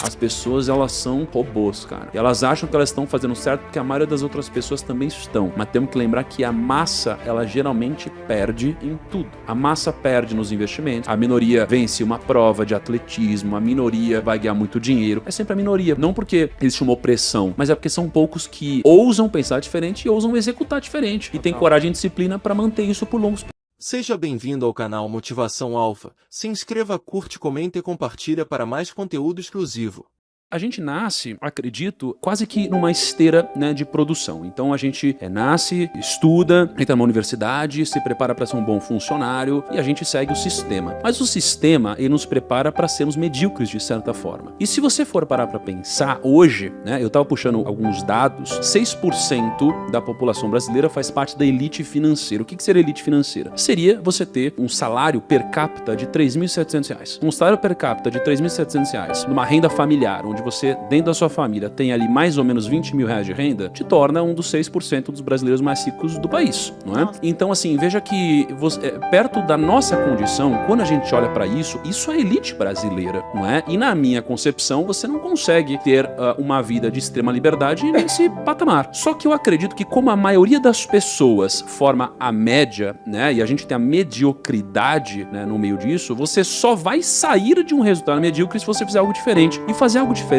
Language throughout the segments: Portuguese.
As pessoas, elas são robôs, cara. E elas acham que elas estão fazendo certo porque a maioria das outras pessoas também estão. Mas temos que lembrar que a massa, ela geralmente perde em tudo. A massa perde nos investimentos, a minoria vence uma prova de atletismo, a minoria vai ganhar muito dinheiro. É sempre a minoria. Não porque existe uma opressão, mas é porque são poucos que ousam pensar diferente e ousam executar diferente. E tem coragem e disciplina para manter isso por longos períodos. Seja bem-vindo ao canal Motivação Alfa. Se inscreva, curte, comenta e compartilha para mais conteúdo exclusivo. A gente nasce, acredito, quase que numa esteira, né, de produção. Então a gente nasce, estuda, entra numa universidade, se prepara para ser um bom funcionário e a gente segue o sistema. Mas o sistema, ele nos prepara para sermos medíocres de certa forma. E se você for parar para pensar, hoje, né, eu estava puxando alguns dados, 6% da população brasileira faz parte da elite financeira. O que seria elite financeira? Seria você ter um salário per capita de R$3.700. Um salário per capita de R$3.700 numa renda familiar, onde você, dentro da sua família, tem ali mais ou menos R$20 mil de renda, te torna um dos 6% dos brasileiros mais ricos do país, não é? Então, assim, veja que perto da nossa condição, quando a gente olha para isso, isso é a elite brasileira, não é? E na minha concepção, você não consegue ter uma vida de extrema liberdade nesse patamar. Só que eu acredito que como a maioria das pessoas forma a média, né, e a gente tem a mediocridade, né, no meio disso, você só vai sair de um resultado medíocre se você fizer algo diferente. E fazer algo diferente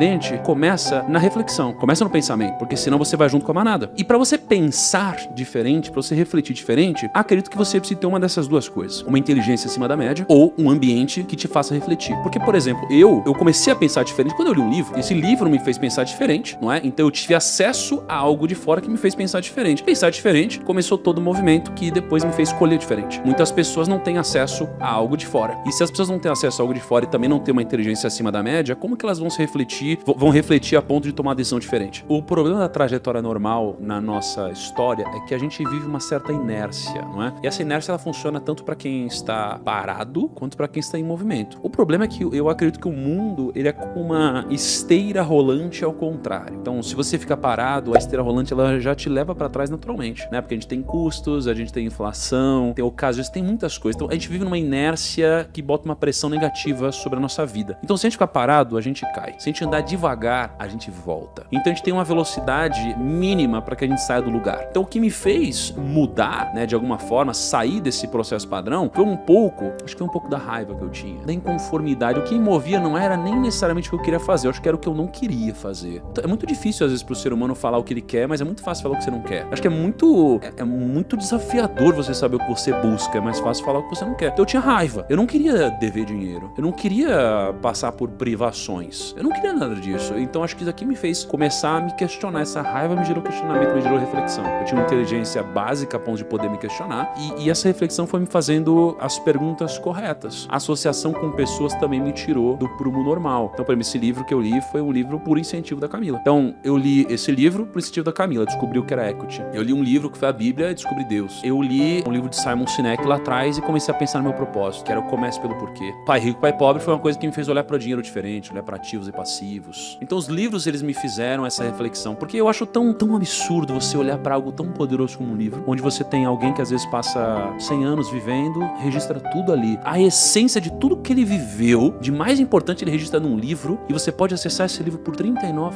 começa na reflexão, começa no pensamento, porque senão você vai junto com a manada. E para você pensar diferente, para você refletir diferente, acredito que você precisa ter uma dessas duas coisas. Uma inteligência acima da média ou um ambiente que te faça refletir. Porque, por exemplo, eu comecei a pensar diferente quando eu li um livro. Esse livro me fez pensar diferente, não é? Então eu tive acesso a algo de fora que me fez pensar diferente. Pensar diferente começou todo o movimento que depois me fez escolher diferente. Muitas pessoas não têm acesso a algo de fora. E se as pessoas não têm acesso a algo de fora e também não têm uma inteligência acima da média, como que elas vão se refletir, vão refletir a ponto de tomar uma decisão diferente? O problema da trajetória normal na nossa história é que a gente vive uma certa inércia, não é? E essa inércia, ela funciona tanto para quem está parado quanto para quem está em movimento. O problema é que eu acredito que o mundo, ele é como uma esteira rolante ao contrário. Então, se você fica parado, a esteira rolante, ela já te leva para trás naturalmente, né? Porque a gente tem custos, a gente tem inflação, tem ocasiões, tem muitas coisas. Então, a gente vive numa inércia que bota uma pressão negativa sobre a nossa vida. Então, se a gente ficar parado, a gente cai. Se a gente andar devagar, a gente volta. Então a gente tem uma velocidade mínima para que a gente saia do lugar. Então o que me fez mudar, né, de alguma forma, sair desse processo padrão, foi um pouco, acho que foi um pouco da raiva que eu tinha, da inconformidade. O que me movia não era nem necessariamente o que eu queria fazer, eu acho que era o que eu não queria fazer. Então, é muito difícil às vezes pro ser humano falar o que ele quer, mas é muito fácil falar o que você não quer. Acho que é muito desafiador você saber o que você busca, é mais fácil falar o que você não quer. Então eu tinha raiva, eu não queria dever dinheiro, eu não queria passar por privações, eu não queria nada disso. Então acho que isso aqui me fez começar a me questionar. Essa raiva me gerou questionamento, me gerou reflexão. Eu tinha uma inteligência básica a ponto de poder me questionar e essa reflexão foi me fazendo as perguntas corretas. A associação com pessoas também me tirou do prumo normal. Então, por exemplo, esse livro que eu li foi um livro por incentivo da Camila. Então, eu li esse livro por incentivo da Camila, descobri o que era equity. Eu li um livro que foi a Bíblia e descobri Deus. Eu li um livro de Simon Sinek lá atrás e comecei a pensar no meu propósito, que era o Comece pelo Porquê. Pai Rico, Pai Pobre foi uma coisa que me fez olhar para o dinheiro diferente, olhar para ativos e passivos. Então os livros, eles me fizeram essa reflexão, porque eu acho tão absurdo você olhar para algo tão poderoso como um livro, onde você tem alguém que às vezes passa 100 anos vivendo, registra tudo ali. A essência de tudo que ele viveu, de mais importante, ele registra num livro, e você pode acessar esse livro por R$39.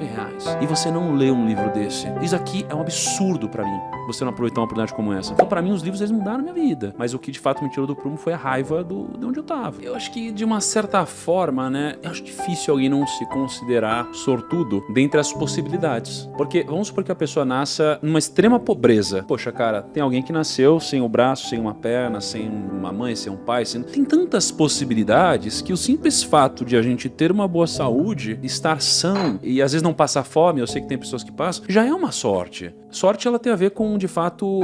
E você não lê um livro desse. Isso aqui é um absurdo para mim, você não aproveitar uma oportunidade como essa. Então para mim os livros, eles mudaram a minha vida, mas o que de fato me tirou do prumo foi a raiva de onde eu tava. Eu acho que de uma certa forma, né, eu acho difícil alguém não se considerar sortudo dentre as possibilidades. Porque vamos supor que a pessoa nasça numa extrema pobreza. Poxa, cara, tem alguém que nasceu sem o braço, sem uma perna, sem uma mãe, sem um pai, tem tantas possibilidades que o simples fato de a gente ter uma boa saúde, estar são e às vezes não passar fome, eu sei que tem pessoas que passam, já é uma sorte. Sorte, ela tem a ver com, de fato,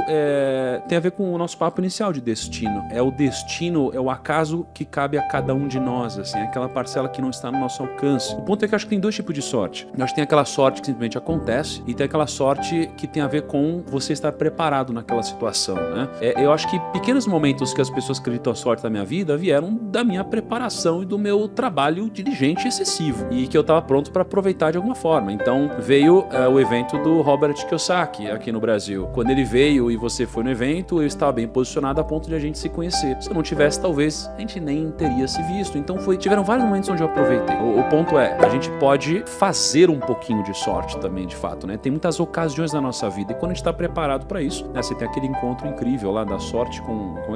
tem a ver com o nosso papo inicial de destino. É o destino, é o acaso que cabe a cada um de nós, assim, aquela parcela que não está no nosso alcance. O ponto é que eu acho que tem dois tipos de sorte. Eu acho que tem aquela sorte que simplesmente acontece e tem aquela sorte que tem a ver com você estar preparado naquela situação, né? Eu acho que pequenos momentos que as pessoas acreditam a sorte da minha vida vieram da minha preparação e do meu trabalho diligente e excessivo e que eu estava pronto para aproveitar de alguma forma. Então veio o evento do Robert Kiyosaki aqui no Brasil. Quando ele veio e você foi no evento, eu estava bem posicionado a ponto de a gente se conhecer. Se eu não tivesse, talvez a gente nem teria se visto. Então tiveram vários momentos onde eu aproveitei. O ponto é, a gente pode fazer um pouquinho de sorte também, de fato, né? Tem muitas ocasiões na nossa vida e quando a gente está preparado para isso, né? Você tem aquele encontro incrível lá da sorte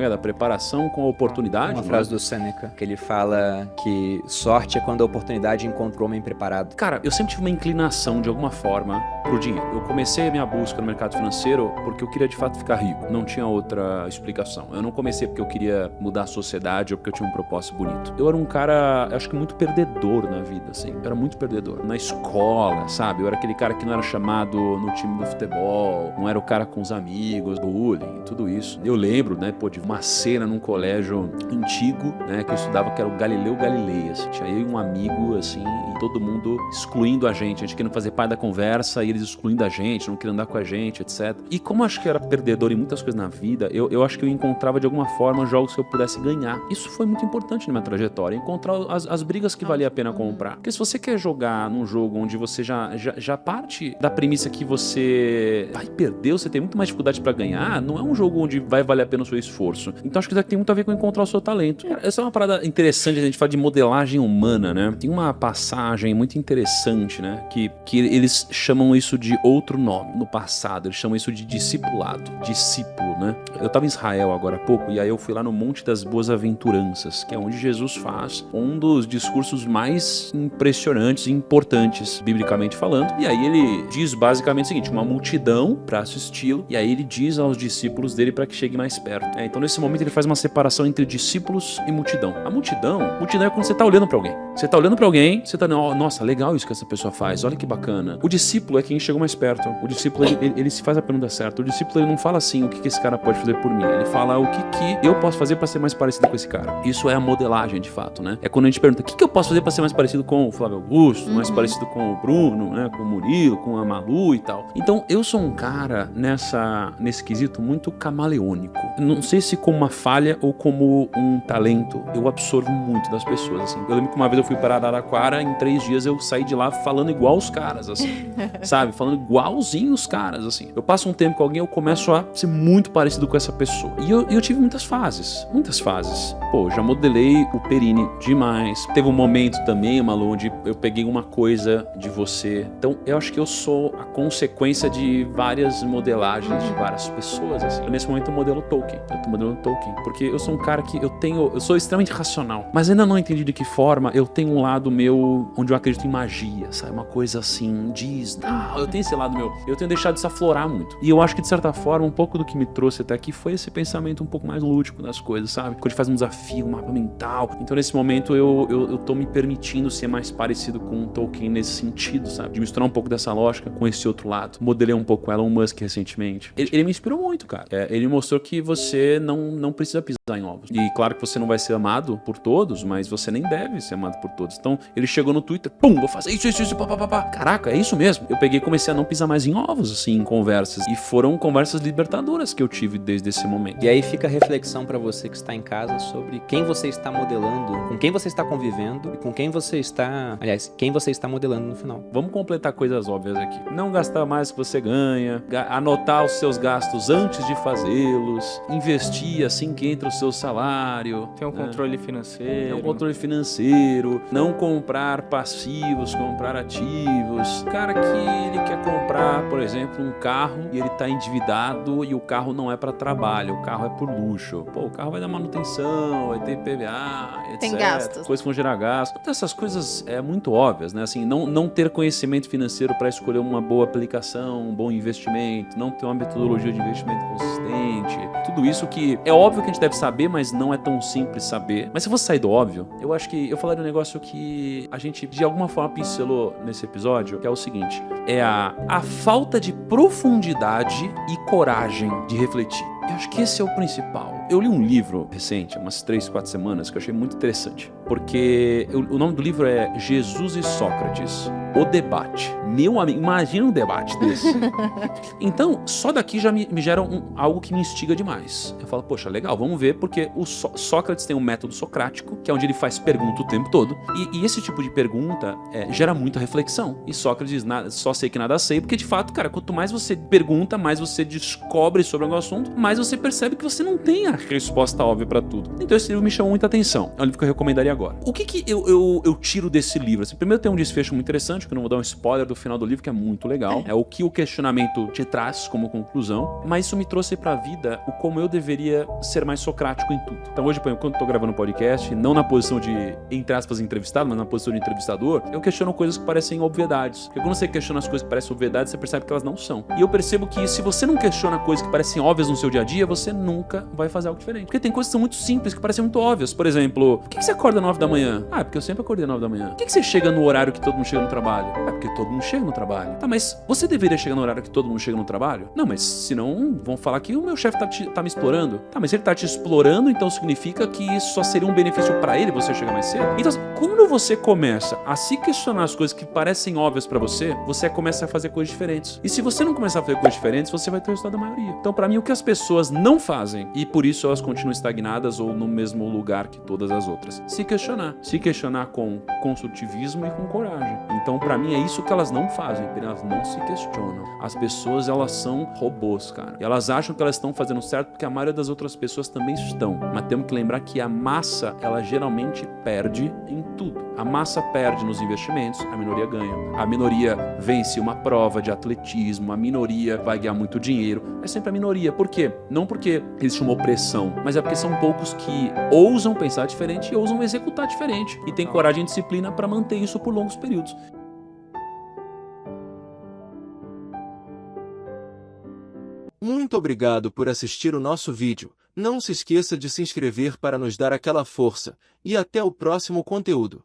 da preparação com a oportunidade. Uma frase do Sêneca, que ele fala que sorte é quando a oportunidade encontra o homem preparado. Cara, eu sempre tive uma inclinação, de alguma forma, pro dinheiro. Eu comecei a minha busca no mercado financeiro porque eu queria, de fato, ficar rico. Não tinha outra explicação. Eu não comecei porque eu queria mudar a sociedade ou porque eu tinha um propósito bonito. Eu era um cara, acho que muito perdedor na vida, assim. Eu era muito perdedor. Na escola, sabe? Eu era aquele cara que não era chamado no time do futebol, não era o cara com os amigos, bullying, tudo isso. Eu lembro, né, de uma cena num colégio antigo, né, que eu estudava, que era o Galileu Galilei, assim. Tinha eu e um amigo, assim, e todo mundo excluindo a gente querendo fazer parte da conversa e eles excluindo a gente, não querendo andar com a gente, etc. E como eu acho que eu era perdedor em muitas coisas na vida, eu acho que eu encontrava de alguma forma jogos que eu pudesse ganhar. Isso foi muito importante na minha trajetória, encontrar as brigas que valia a pena comprar. Porque se você quer jogar num jogo onde você já parte da premissa que você vai perder, você tem muito mais dificuldade pra ganhar, não é um jogo onde vai valer a pena o seu esforço. Então acho que isso aqui tem muito a ver com encontrar o seu talento. Cara, essa é uma parada interessante, a gente fala de modelagem humana, né? Tem uma passagem muito interessante, né? Que eles chamam isso de outro nome no passado, eles chamam isso de discipulado, discípulo, né? Eu tava em Israel agora há pouco e aí eu fui lá no Monte das Boas Aventuranças, que é onde Jesus faz um dos discursos mais impressionantes e importantes, biblicamente falando. E aí ele diz basicamente o seguinte, uma multidão para assisti-lo, e aí ele diz aos discípulos dele para que chegue mais perto. Então nesse momento ele faz uma separação entre discípulos e multidão. A multidão é quando você tá olhando para alguém. Você tá olhando para alguém, você tá, nossa, legal isso que essa pessoa faz, olha que bacana. O discípulo é quem chegou mais perto. O discípulo, ele se faz a pergunta certa. O discípulo, ele não fala assim, o que esse cara pode fazer por mim. Ele fala o que eu posso fazer para ser mais parecido com esse cara. Isso é a modelagem, de fato, né? É quando a gente pergunta, o que eu posso fazer para ser mais parecido com o Flávio Augusto, mais parecido com o Bruno, né? Com o Murilo, com a Malu e tal. Então, eu sou um cara nesse quesito muito camaleônico. Não sei se como uma falha ou como um talento, eu absorvo muito das pessoas, assim. Eu lembro que uma vez eu fui para Araraquara, em 3 dias eu saí de lá falando igual os caras, assim. Sabe? Falando igualzinho os caras, assim. Eu passo um tempo com alguém, eu começo a ser muito parecido com essa pessoa. E eu tive muitas fases. Pô, já modelei o Perini demais. Teve um momento também, Malu, onde eu peguei uma coisa de você. Então, eu acho que eu sou a consequência de várias modelagens de várias pessoas, assim. Nesse momento eu modelo Tolkien. Eu tô modelando Tolkien. Porque eu sou um cara que eu sou extremamente racional. Mas ainda não entendi de que forma eu tenho um lado meu onde eu acredito em magia, sabe? Uma coisa assim, eu tenho esse lado meu. Eu tenho deixado de se aflorar muito. E eu acho que, de certa forma, um pouco do que me trouxe até aqui foi esse pensamento um pouco mais lúdico das coisas, sabe? Quando a gente faz um desafio, um mapa mental. Então, nesse momento, eu tô me permitindo ser mais parecido com o Tolkien nesse sentido, sabe? De misturar um pouco dessa lógica com esse outro lado. Modelei um pouco Elon Musk recentemente. Ele me inspirou muito, cara. Ele mostrou que você não precisa pisar em ovos. E claro que você não vai ser amado por todos, mas você nem deve ser amado por todos. Então, ele chegou no Twitter, vou fazer isso, pá. Caraca, é isso mesmo. Eu peguei e comecei a não pisar mais em ovos, assim, em conversas. E foram conversas libertadoras que eu tive desde esse momento. E aí fica a reflexão pra você que está em casa sobre quem você está modelando, com quem você está convivendo e com quem você está... Aliás, quem você está modelando no final. Vamos completar coisas óbvias aqui. Não gastar mais do que você ganha, anotar os seus gastos antes de fazê-los, investir assim que entra o seu salário. Tem um controle financeiro. Tem um controle financeiro. Não comprar passivos, comprar ativos. O cara que ele quer comprar, por exemplo, um carro e ele tá endividado e o carro não é para trabalho, o carro é por luxo. Pô, o carro vai dar manutenção, vai ter PVA, etc. Tem gastos. Coisas que vão gerar gasto. Então, essas coisas muito óbvias, né? Assim, não ter conhecimento financeiro para escolher uma boa aplicação, um bom investimento, não ter uma metodologia de investimento consistente. Tudo isso que é óbvio que a gente deve saber, mas não é tão simples saber. Mas se você sair do óbvio, eu acho que eu falaria um negócio que a gente de alguma forma pincelou nesse episódio, que é o seguinte: é a falta de profundidade e coragem de refletir. Eu acho que esse é o principal. Eu li um livro recente, umas 3, 4 semanas, que eu achei muito interessante. Porque o nome do livro é Jesus e Sócrates, O Debate. Meu amigo, imagina um debate desse. Então, só daqui já me gera algo que me instiga demais. Eu falo, poxa, legal, vamos ver, porque o Sócrates tem um método socrático, que é onde ele faz pergunta o tempo todo, e esse tipo de pergunta gera muita reflexão. E Sócrates diz, só sei que nada sei, porque de fato, cara, quanto mais você pergunta, mais você descobre sobre algum assunto, mais você percebe que você não tem a resposta óbvia pra tudo. Então esse livro me chamou muita atenção. É um livro que eu recomendaria agora. O que eu tiro desse livro? Assim, primeiro tem um desfecho muito interessante, que eu não vou dar um spoiler do final do livro, que é muito legal. É o que o questionamento te traz como conclusão, mas isso me trouxe pra vida o como eu deveria ser mais socrático em tudo. Então hoje, quando eu tô gravando um podcast, não na posição de, entre aspas, entrevistado, mas na posição de entrevistador, eu questiono coisas que parecem obviedades. Porque quando você questiona as coisas que parecem obviedades, você percebe que elas não são. E eu percebo que se você não questiona coisas que parecem óbvias no seu dia a dia, você nunca vai fazer algo diferente. Porque tem coisas que são muito simples, que parecem muito óbvias. Por exemplo, por que você acorda 9 da manhã? Ah, é porque eu sempre acordei 9 da manhã. Por que você chega no horário que todo mundo chega no trabalho? É porque todo mundo chega no trabalho. Tá, mas você deveria chegar no horário que todo mundo chega no trabalho? Não, mas senão vão falar que o meu chefe tá me explorando. Tá, mas ele tá te explorando, então significa que isso só seria um benefício pra ele você chegar mais cedo? Então, quando você começa a se questionar as coisas que parecem óbvias pra você começa a fazer coisas diferentes. E se você não começar a fazer coisas diferentes, você vai ter o resultado da maioria. Então, pra mim, o que as pessoas não fazem, e por isso elas continuam estagnadas ou no mesmo lugar que todas as outras, se questionar. Se questionar com construtivismo e com coragem. Então, pra mim, é isso que elas não fazem, elas não se questionam. As pessoas, elas são robôs, cara. E elas acham que elas estão fazendo certo porque a maioria das outras pessoas também estão. Mas temos que lembrar que a massa, ela geralmente perde em tudo. A massa perde nos investimentos, a minoria ganha. A minoria vence uma prova de atletismo, a minoria vai ganhar muito dinheiro. É sempre a minoria. Por quê? Não porque existe uma opressão, mas é porque são poucos que ousam pensar diferente e ousam executar diferente. E tem coragem e disciplina para manter isso por longos períodos. Muito obrigado por assistir o nosso vídeo. Não se esqueça de se inscrever para nos dar aquela força. E até o próximo conteúdo.